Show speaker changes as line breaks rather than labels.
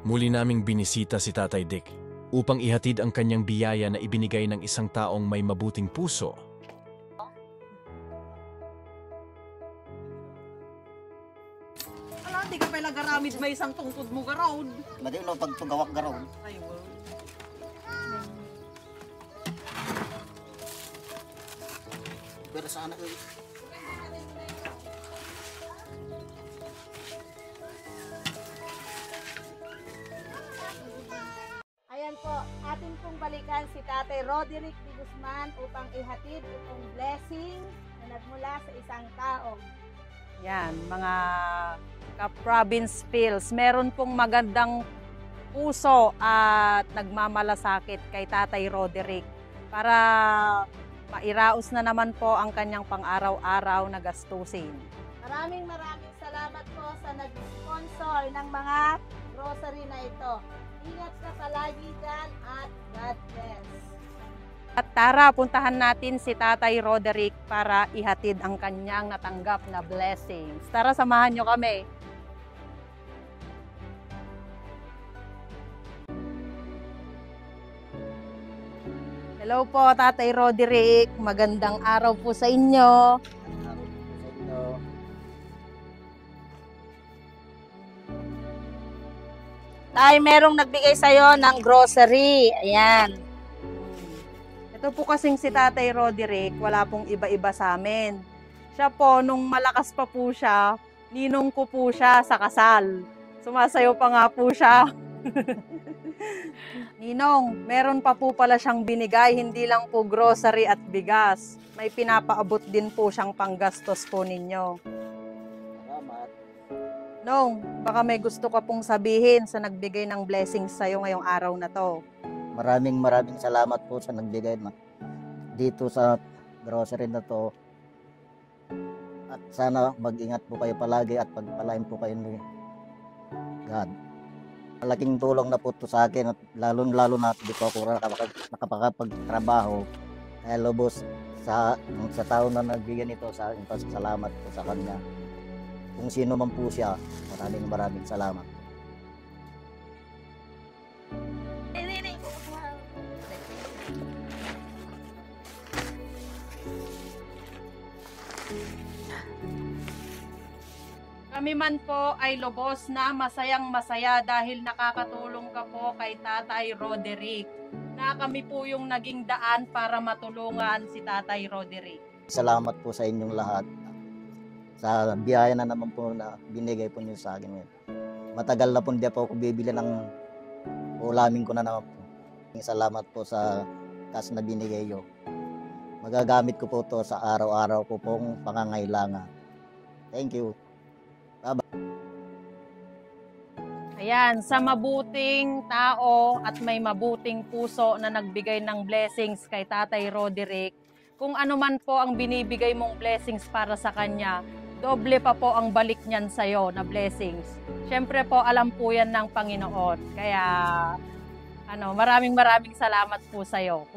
Muli naming binisita si Tatay Dick upang ihatid ang kanyang biyaya na ibinigay ng isang taong may mabuting puso.
Ala, di ka pala garamid may isang tungkod mo garawd.
Madi no pagtugawak garon.
Ay, wow.
Pero sa anak
Ayan po, atin pong balikan si Tatay Roderick de Guzman upang ihatid itong blessing na nagmula sa isang tao.
Yan, mga ka-province feels. Meron pong magandang puso at nagmamalasakit kay Tatay Roderick para mairaos na naman po ang kanyang pang-araw-araw na gastusin.
Maraming salamat po sa nag-sponsor ng mga grocery na ito. Ingat ka palagi dyan at God bless.
At tara, puntahan natin si Tatay Roderick para ihatid ang kanyang natanggap na blessings. Tara, samahan nyo kami. Hello po, Tatay Roderick. Magandang araw po sa inyo.
Tay, merong nagbigay sa'yo ng grocery. Ayan.
Ito po kasing si Tatay Roderick, wala pong iba-iba sa amin. Siya po, nung malakas pa po siya, ninong ko po siya sa kasal. Sumasayaw pa nga po siya. Ninong, meron pa po pala siyang binigay, hindi lang po grocery at bigas. May pinapaabot din po siyang panggastos po ninyo.
Salamat.
Nong, baka may gusto ka pong sabihin sa nagbigay ng blessings sa'yo ngayong araw na to.
Maraming salamat po sa nagbigay dito sa grocery na to. At sana mag-ingat po kayo palagi at pagpalain po kayo ni God. Malaking tulong na po ito sa akin at lalo na di po ako nakapagtrabaho. Kaya lubos sa tao na nagbigay nito sa akin, salamat po sa kanya. Kung sino man po siya, maraming salamat.
Kami man po ay lubos na masayang-masaya dahil nakakatulong ka po kay Tatay Roderick. Na kami po yung naging daan para matulungan si Tatay Roderick.
Salamat po sa inyong lahat. Sa biyaya na naman po na binigay po niyo sa akin ngayon. Matagal na po hindi po ako bibili ng ulamin ko na naman po. Salamat po sa cash na binigay niyo. Magagamit ko po to sa araw-araw ko pong pangangailangan. Thank you.
Ayan, sa mabuting tao at may mabuting puso na nagbigay ng blessings kay Tatay Roderick, kung ano man po ang binibigay mong blessings para sa kanya, doble pa po ang balik niyan sa'yo na blessings. Siyempre po, alam po yan ng Panginoon. Kaya, maraming salamat po sa'yo.